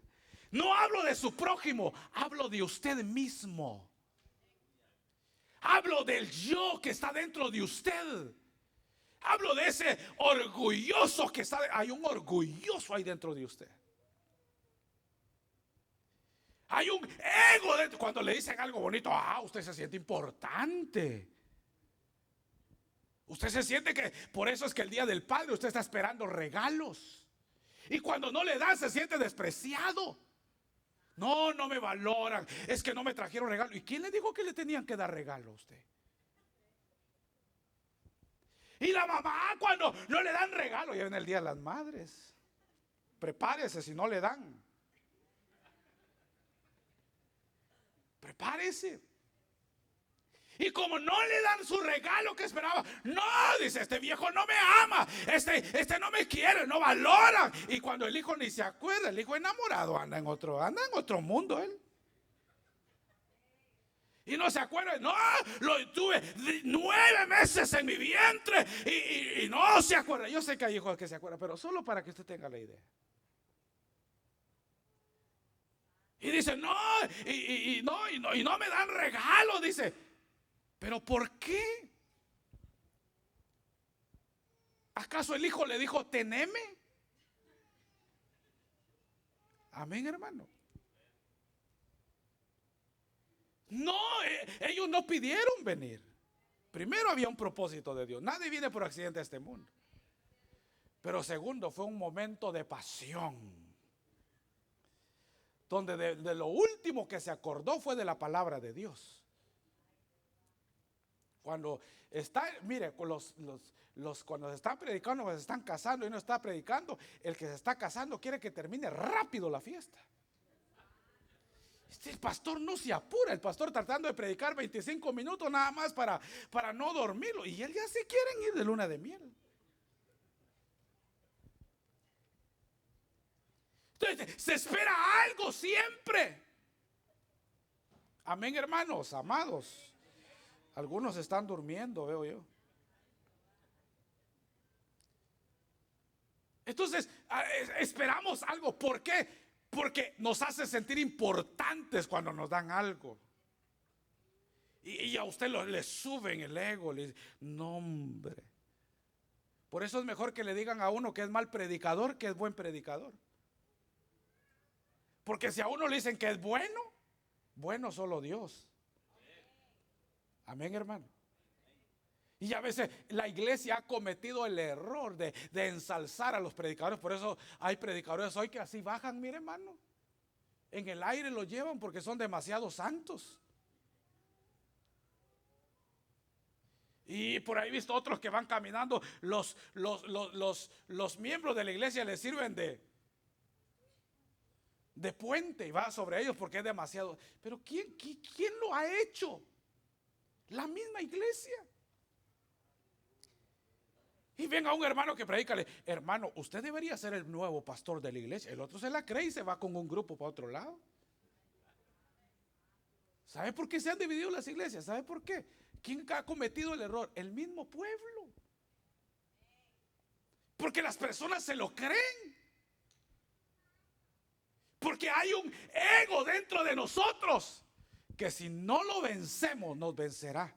No hablo de su prójimo, hablo de usted mismo. Hablo del yo que está dentro de usted. Hablo de ese orgulloso que está. Hay un orgulloso ahí dentro de usted. Hay un ego dentro. Cuando le dicen algo bonito, usted se siente importante. Usted se siente que por eso es que el día del Padre usted está esperando regalos. Y cuando no le dan, se siente despreciado. No me valoran. Es que no me trajeron regalo. ¿Y quién le dijo que le tenían que dar regalo a usted? Y la mamá cuando no le dan regalo, ya viene el Día de las Madres. Prepárese si no le dan. Prepárese. Y como no le dan su regalo que esperaba, no, dice, este viejo no me ama, este no me quiere, no valora. Y cuando el hijo ni se acuerda, el hijo enamorado anda en otro mundo él. Y no se acuerda, no, lo tuve 9 meses en mi vientre y no se acuerda. Yo sé que hay hijos que se acuerdan, pero solo para que usted tenga la idea. Y dice, no, y no me dan regalo, dice. ¿Pero por qué? ¿Acaso el hijo le dijo, teneme? Amén, hermano. No, ellos no pidieron venir. Primero había un propósito de Dios. Nadie viene por accidente a este mundo. Pero segundo, fue un momento de pasión. Donde de lo último que se acordó fue de la palabra de Dios. Cuando está, mire, cuando se están predicando, cuando se están casando y no está predicando, el que se está casando quiere que termine rápido la fiesta. El pastor no se apura, el pastor tratando de predicar 25 minutos nada más para no dormirlo. Y él ya se quieren ir de luna de miel. Entonces, se espera algo siempre. Amén, hermanos, amados. Algunos están durmiendo, veo yo. Entonces, esperamos algo. ¿Por qué? Porque nos hace sentir importantes cuando nos dan algo. Y a usted le suben el ego. Le dicen, no, hombre. Por eso es mejor que le digan a uno que es mal predicador que es buen predicador. Porque si a uno le dicen que es bueno, bueno solo Dios. Amén, hermano. Y a veces la iglesia ha cometido el error de ensalzar a los predicadores. Por eso hay predicadores hoy que así bajan, mire, hermano. En el aire los llevan porque son demasiado santos. Y por ahí he visto otros que van caminando. Los miembros de la iglesia les sirven de puente y va sobre ellos porque es demasiado. Pero ¿quién lo ha hecho? La misma iglesia. Y venga un hermano que predícale, hermano, usted debería ser el nuevo pastor de la iglesia. El otro se la cree y se va con un grupo para otro lado. ¿Sabe por qué se han dividido las iglesias? ¿Sabe por qué? ¿Quién ha cometido el error? El mismo pueblo. Porque las personas se lo creen. Porque hay un ego dentro de nosotros que si no lo vencemos nos vencerá.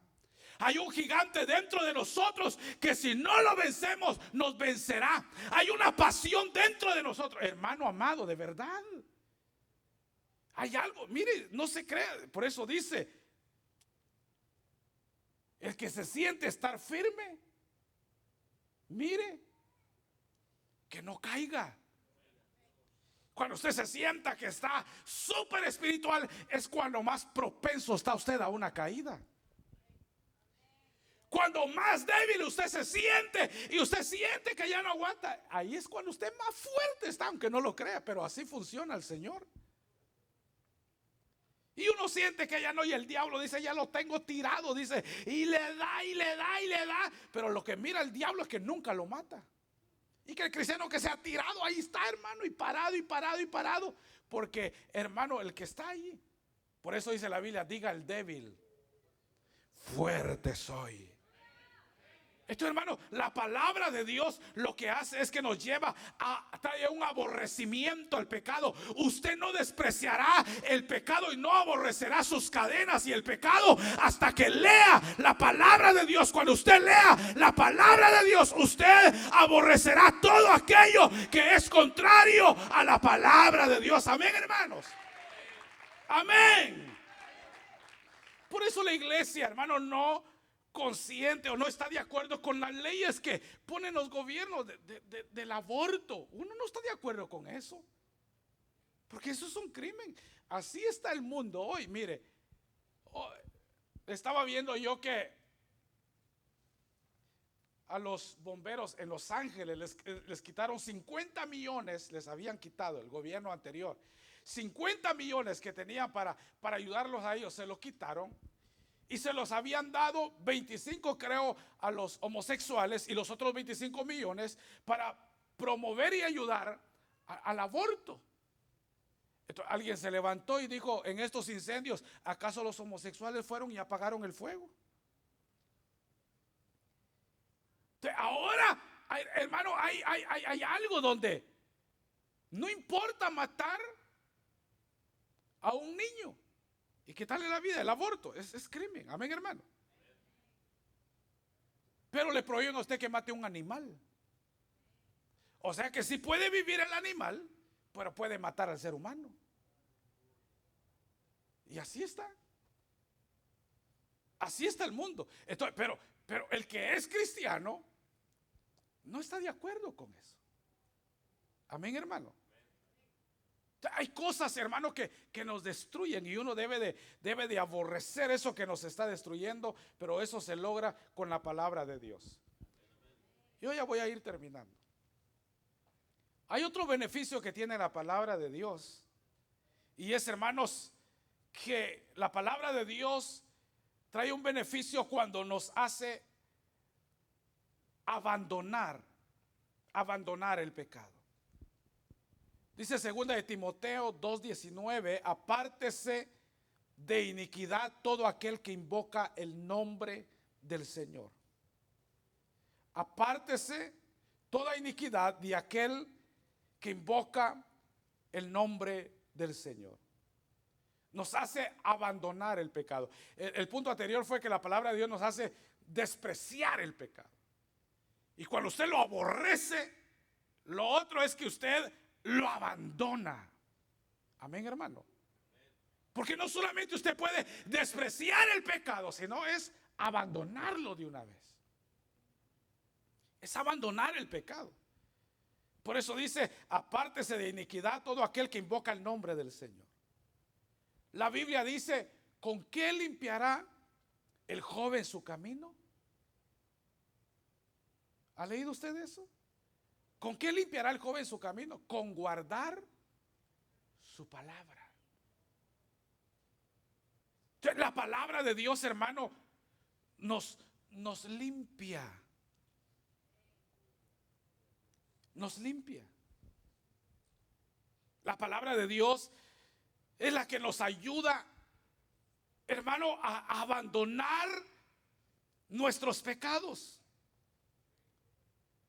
Hay un gigante dentro de nosotros que si no lo vencemos nos vencerá. Hay una pasión dentro de nosotros, hermano amado, de verdad. Hay algo, mire, no se crea. Por eso dice, el que se siente estar firme, mire, que no caiga. Cuando usted se sienta que está súper espiritual, es cuando más propenso está usted a una caída. Cuando más débil usted se siente y usted siente que ya no aguanta, ahí es cuando usted más fuerte está, aunque no lo crea, pero así funciona el Señor. Y uno siente que ya no, y el diablo dice, ya lo tengo tirado, dice, y le da, y le da, y le da. Pero lo que mira el diablo es que nunca lo mata. Y que el cristiano que se ha tirado, ahí está, hermano, y parado, y parado, y parado. Porque, hermano, el que está ahí, por eso dice la Biblia, diga el débil, fuerte soy. Esto, hermano, la palabra de Dios lo que hace es que nos lleva a traer un aborrecimiento al pecado. Usted no despreciará el pecado y no aborrecerá sus cadenas y el pecado hasta que lea la palabra de Dios. Cuando usted lea la palabra de Dios, usted aborrecerá todo aquello que es contrario a la palabra de Dios. Amén, hermanos. Amén. Por eso la iglesia, hermano, no consciente o no está de acuerdo con las leyes que ponen los gobiernos del aborto. Uno no está de acuerdo con eso, porque eso es un crimen. Así está el mundo hoy. Mire, estaba viendo yo que a los bomberos en Los Ángeles, les quitaron 50 millones, les habían quitado el gobierno anterior. 50 millones que tenían para ayudarlos a ellos, se los quitaron. Y se los habían dado 25, creo, a los homosexuales y los otros 25 millones para promover y ayudar al aborto. Entonces, alguien se levantó y dijo: en estos incendios, ¿acaso los homosexuales fueron y apagaron el fuego? Entonces, ahora, hermano, hay algo donde no importa matar a un niño y quitarle la vida. El aborto es crimen, amén, hermano. Pero le prohíben a usted que mate un animal. O sea que sí puede vivir el animal, pero puede matar al ser humano. Y así está. Así está el mundo. Entonces, pero el que es cristiano no está de acuerdo con eso. Amén, hermano. Hay cosas, hermano, que nos destruyen y uno debe de aborrecer eso que nos está destruyendo, pero eso se logra con la palabra de Dios. Yo ya voy a ir terminando. Hay otro beneficio que tiene la palabra de Dios, y es, hermanos, que la palabra de Dios trae un beneficio cuando nos hace abandonar el pecado. Dice 2 de Timoteo 2:19: apártese de iniquidad todo aquel que invoca el nombre del Señor. Apártese toda iniquidad de aquel que invoca el nombre del Señor. Nos hace abandonar el pecado. El punto anterior fue que la palabra de Dios nos hace despreciar el pecado. Y cuando usted lo aborrece, lo otro es que usted lo abandona. Amén, hermano. Porque no solamente usted puede despreciar el pecado, sino es abandonarlo de una vez. Es abandonar el pecado. Por eso dice: apártese de iniquidad todo aquel que invoca el nombre del Señor. La Biblia dice: ¿con qué limpiará el joven su camino? ¿Ha leído usted eso? ¿Con qué limpiará el joven su camino? Con guardar su palabra. La palabra de Dios, hermano, nos limpia. Nos limpia. La palabra de Dios es la que nos ayuda, hermano, a abandonar nuestros pecados.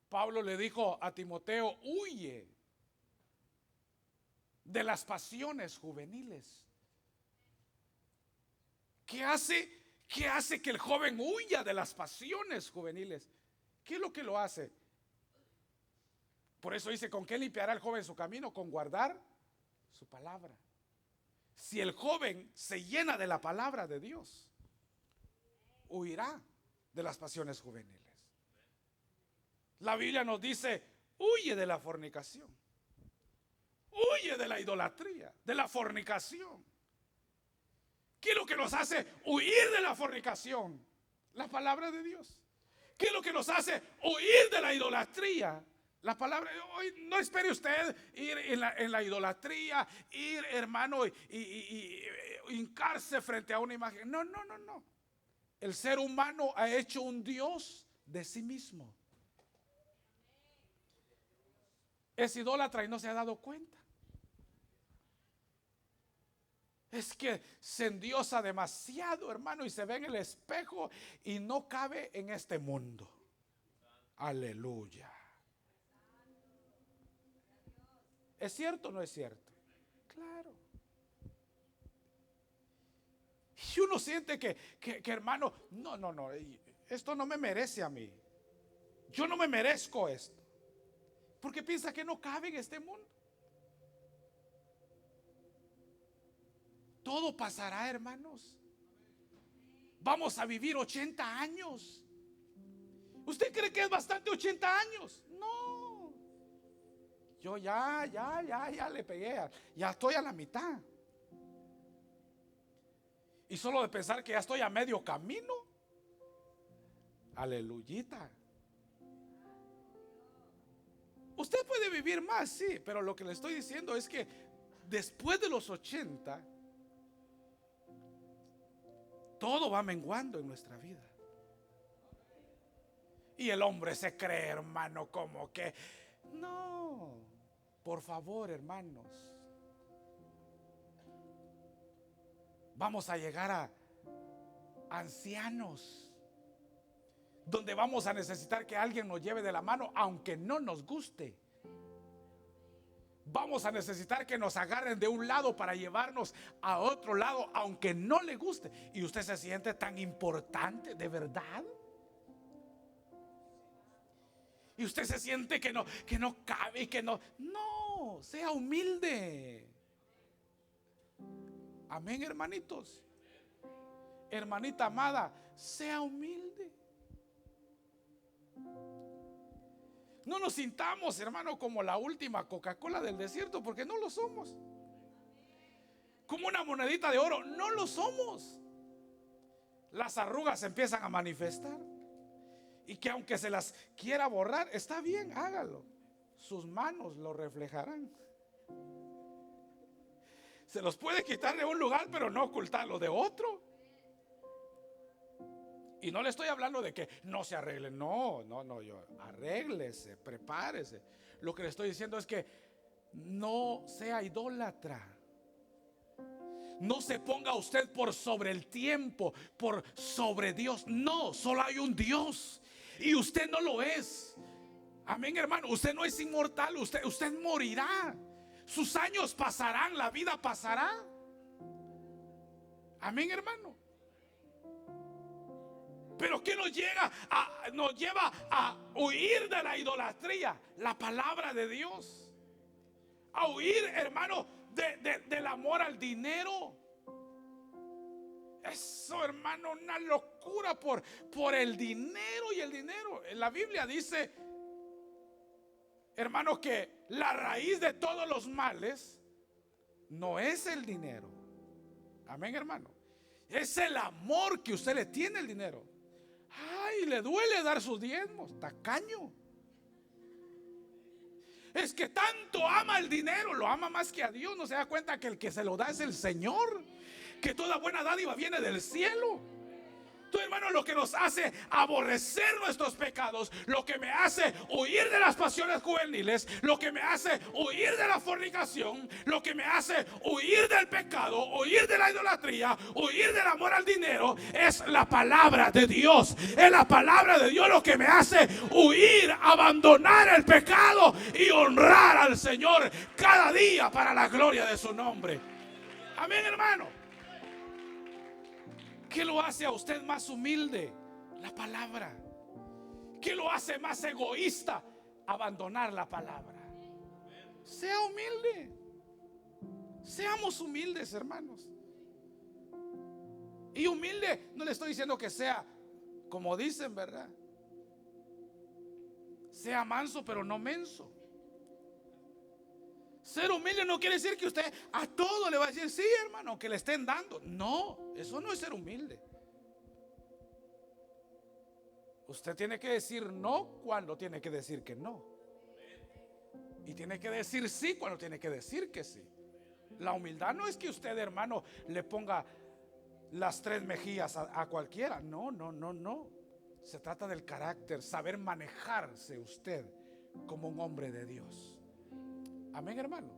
Pablo le dijo a Timoteo: huye de las pasiones juveniles. ¿Qué hace que el joven huya de las pasiones juveniles? ¿Qué es lo que lo hace? Por eso dice: ¿con qué limpiará el joven su camino? Con guardar su palabra. Si el joven se llena de la palabra de Dios, huirá de las pasiones juveniles. La Biblia nos dice: huye de la fornicación, huye de la idolatría, de la fornicación. ¿Qué es lo que nos hace huir de la fornicación? La palabra de Dios. ¿Qué es lo que nos hace huir de la idolatría? La palabra. Hoy no espere usted ir en la idolatría, ir, hermano, y hincarse frente a una imagen. No. El ser humano ha hecho un Dios de sí mismo. Es idólatra y no se ha dado cuenta. Es que se endiosa demasiado, hermano, y se ve en el espejo y no cabe en este mundo. Aleluya. ¿Es cierto o no es cierto? Claro. Y uno siente que hermano, no, esto no me merece a mí. Yo no me merezco esto. Porque piensa que no cabe en este mundo. Todo pasará, hermanos. Vamos a vivir 80 años. ¿Usted cree que es bastante 80 años? No. Yo ya le pegué. Ya estoy a la mitad. Y solo de pensar que ya estoy a medio camino. Aleluyita. Usted puede vivir más, sí, pero lo que le estoy diciendo es que después de los 80, todo va menguando en nuestra vida. Y el hombre se cree, hermano, como que no. Por favor, hermanos, vamos a llegar a ancianos donde vamos a necesitar que alguien nos lleve de la mano, aunque no nos guste. Vamos a necesitar que nos agarren de un lado para llevarnos a otro lado, aunque no le guste. Y usted se siente tan importante, ¿de verdad? Y usted se siente que no cabe, que no. No, sea humilde. Amén, hermanitos. Hermanita amada, sea humilde. No nos sintamos, hermano, como la última Coca-Cola del desierto, porque no lo somos. Como una monedita de oro, no lo somos. Las arrugas se empiezan a manifestar. Y que aunque se las quiera borrar, está bien, hágalo. Sus manos lo reflejarán. Se los puede quitar de un lugar, pero no ocultarlo de otro. Y no le estoy hablando de que no se arregle. No, yo arréglese, prepárese. Lo que le estoy diciendo es que no sea idólatra. No se ponga usted por sobre el tiempo, por sobre Dios. No, solo hay un Dios y usted no lo es. Amén, hermano. Usted no es inmortal, usted morirá. Sus años pasarán, la vida pasará. Amén, hermano. Pero ¿qué nos lleva a huir de la idolatría? La palabra de Dios. A huir, hermano, del amor al dinero. Eso, hermano, una locura por el dinero y el dinero. La Biblia dice, hermano, que la raíz de todos los males no es el dinero. Amén, hermano. Es el amor que usted le tiene al dinero. Ay, le duele dar sus diezmos, tacaño. Es que tanto ama el dinero, lo ama más que a Dios. No se da cuenta que el que se lo da es el Señor, que toda buena dádiva viene del cielo. Entonces, hermano, lo que nos hace aborrecer nuestros pecados, lo que me hace huir de las pasiones juveniles, lo que me hace huir de la fornicación, lo que me hace huir del pecado, huir de la idolatría, huir del amor al dinero, es la palabra de Dios. Es la palabra de Dios lo que me hace huir, abandonar el pecado y honrar al Señor cada día para la gloria de su nombre. Amén, hermano. ¿Qué lo hace a usted más humilde? La palabra. ¿Qué lo hace más egoísta? Abandonar la palabra. Sea humilde. Seamos humildes, hermanos. Y humilde, no le estoy diciendo que sea como dicen, ¿verdad? Sea manso, pero no menso. Ser humilde no quiere decir que usted a todo le va a decir sí, hermano, que le estén dando. No, eso no es ser humilde. Usted tiene que decir no cuando tiene que decir que no. Y tiene que decir sí cuando tiene que decir que sí. La humildad no es que usted, hermano, le ponga las tres mejillas a cualquiera. No. Se trata del carácter, saber manejarse usted como un hombre de Dios. Amén, hermano.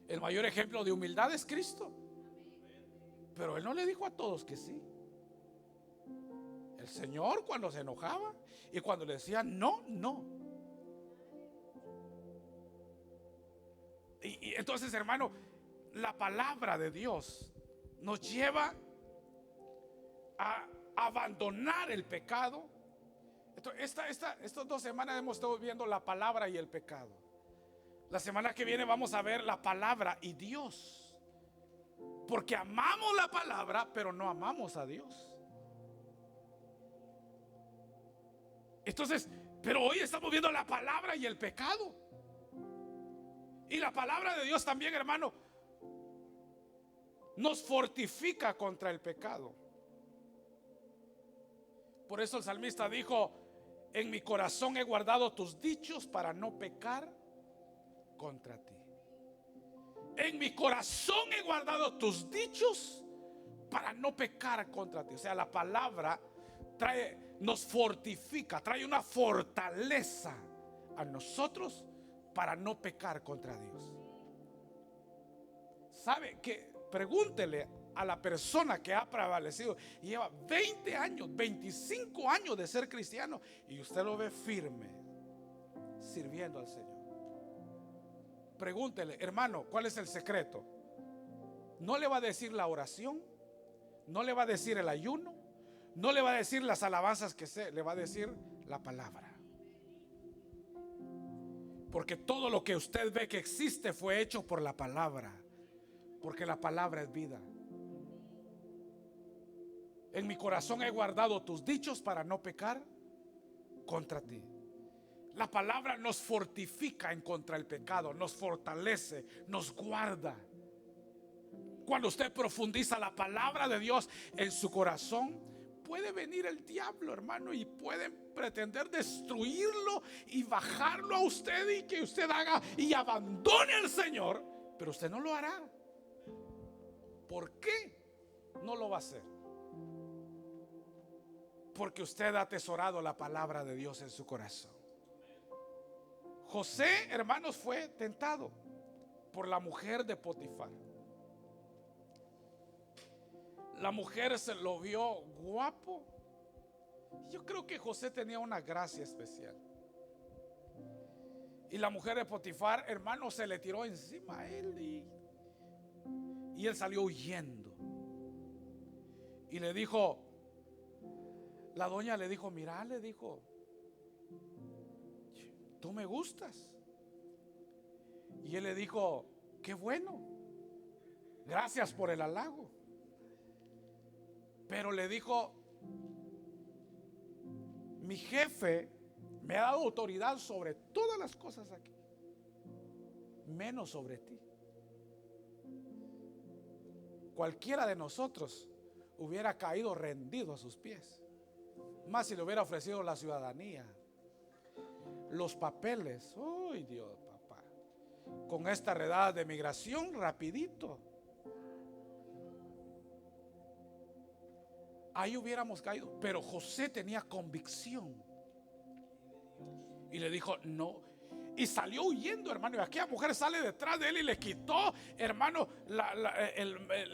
El mayor ejemplo de humildad es Cristo. Pero Él no le dijo a todos que sí. El Señor, cuando se enojaba y cuando le decía no. Y entonces, hermano, la palabra de Dios nos lleva a abandonar el pecado. Estas 2 semanas hemos estado viendo la palabra y el pecado. La semana que viene vamos a ver la palabra y Dios. Porque amamos la palabra, pero no amamos a Dios. Entonces, pero hoy estamos viendo la palabra y el pecado. Y la palabra de Dios también, hermano, nos fortifica contra el pecado. Por eso el salmista dijo: En mi corazón he guardado tus dichos para no pecar contra ti. En mi corazón he guardado tus dichos para no pecar contra ti. O sea, la palabra nos fortifica, trae una fortaleza a nosotros para no pecar contra Dios. ¿Sabe qué? Pregúntele a la persona que ha prevalecido y lleva 20 años, 25 años de ser cristiano, y usted lo ve firme sirviendo al Señor. Pregúntele, hermano, ¿cuál es el secreto? No le va a decir la oración, no le va a decir el ayuno, no le va a decir las alabanzas que sé, le va a decir la palabra. Porque todo lo que usted ve que existe fue hecho por la palabra, porque la palabra es vida. En mi corazón he guardado tus dichos para no pecar contra ti. La palabra nos fortifica en contra del pecado, nos fortalece, nos guarda. Cuando usted profundiza la palabra de Dios en su corazón, puede venir el diablo, hermano, y pueden pretender destruirlo y bajarlo a usted, y que usted haga y abandone al Señor, pero usted no lo hará. ¿Por qué no lo va a hacer? Porque usted ha atesorado la palabra de Dios en su corazón. José, hermanos, fue tentado por la mujer de Potifar. La mujer se lo vio guapo. Yo creo que José tenía una gracia especial. Y la mujer de Potifar, hermano, se le tiró encima a él, y él salió huyendo. Y le dijo, la doña le dijo, mira, le dijo, tú me gustas. Y él le dijo, qué bueno, gracias por el halago. Pero le dijo, mi jefe me ha dado autoridad sobre todas las cosas aquí, menos sobre ti. Cualquiera de nosotros hubiera caído rendido a sus pies, más si le hubiera ofrecido la ciudadanía, los papeles. Uy, Dios, papá, con esta redada de migración, rapidito, ahí hubiéramos caído. Pero José tenía convicción y le dijo no, y salió huyendo, hermano. Y aquella mujer sale detrás de él y le quitó, hermano,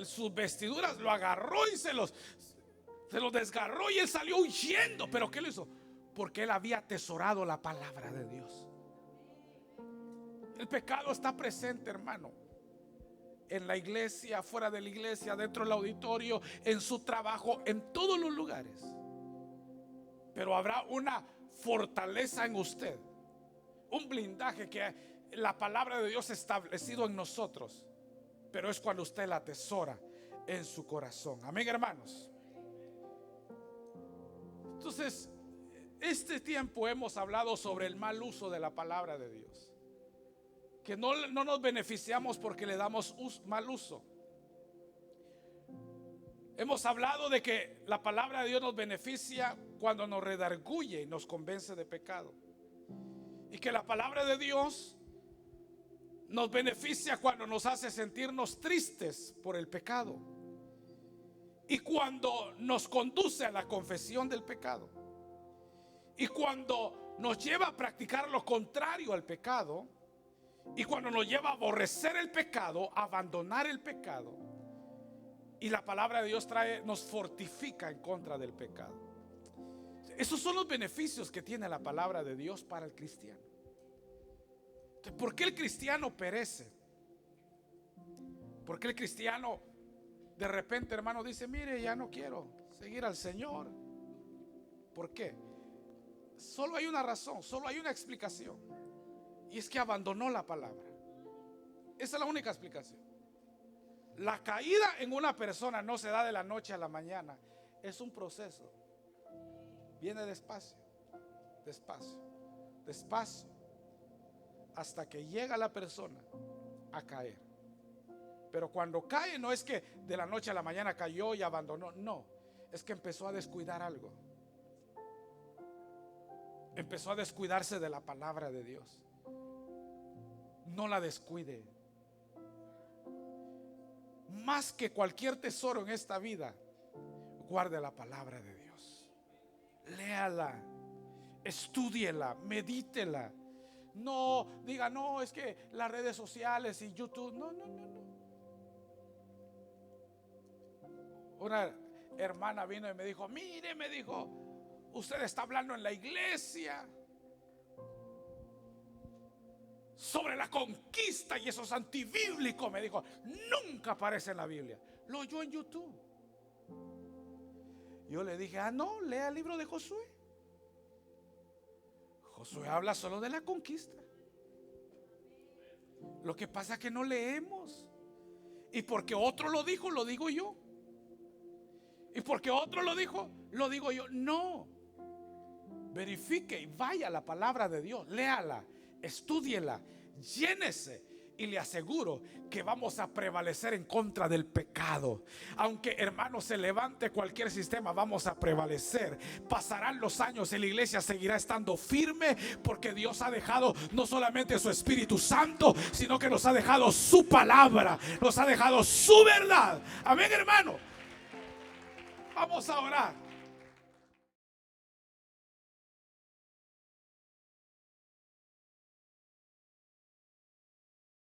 sus vestiduras, lo agarró y se los desgarró, y él salió huyendo. ¿Pero qué lo hizo? Porque él había atesorado la palabra de Dios. El pecado está presente, hermano, en la iglesia, fuera de la iglesia, dentro del auditorio, en su trabajo, en todos los lugares. Pero habrá una fortaleza en usted, un blindaje que la palabra de Dios ha establecido en nosotros. Pero es cuando usted la atesora en su corazón. Amén, hermanos. Entonces, este tiempo hemos hablado sobre el mal uso de la palabra de Dios, que no nos beneficiamos porque le damos mal uso. Hemos hablado de que la palabra de Dios nos beneficia cuando nos redarguye y nos convence de pecado, y que la palabra de Dios nos beneficia cuando nos hace sentirnos tristes por el pecado, y cuando nos conduce a la confesión del pecado, y cuando nos lleva a practicar lo contrario al pecado, y cuando nos lleva a aborrecer el pecado, a abandonar el pecado. Y la palabra de Dios nos fortifica en contra del pecado. Esos son los beneficios que tiene la palabra de Dios para el cristiano. ¿Por qué el cristiano perece? ¿Por qué el cristiano de repente, hermano, dice, mire, ya no quiero seguir al Señor? ¿Por qué? Solo hay una razón, solo hay una explicación, y es que abandonó la palabra. Esa es la única explicación. La caída en una persona no se da de la noche a la mañana, es un proceso. Viene despacio, despacio, despacio, hasta que llega la persona a caer. Pero cuando cae, no es que de la noche a la mañana cayó y abandonó, no, es que empezó a descuidar algo. empezó a descuidarse de la palabra de Dios. No la descuide. Más que cualquier tesoro en esta vida, guarde la palabra de Dios. Léala, estúdiela, medítela. No diga, no, es que las redes sociales y YouTube. No. Una hermana vino y me dijo, mire, me dijo, usted está hablando en la iglesia sobre la conquista y eso es antibíblico. Me dijo, nunca aparece en la Biblia. Lo oyó en YouTube. Yo le dije, no, lea el libro de Josué. Josué habla solo de la conquista. Lo que pasa es que no leemos. Y porque otro lo dijo, lo digo yo. Y porque otro lo dijo, lo digo yo. No. Verifique y vaya a la palabra de Dios. Léala, estúdiela, llénese. Y le aseguro que vamos a prevalecer en contra del pecado. Aunque, hermano, se levante cualquier sistema, vamos a prevalecer. Pasarán los años y la iglesia seguirá estando firme, porque Dios ha dejado no solamente su Espíritu Santo, sino que nos ha dejado su palabra, nos ha dejado su verdad. Amén, hermano. Vamos a orar.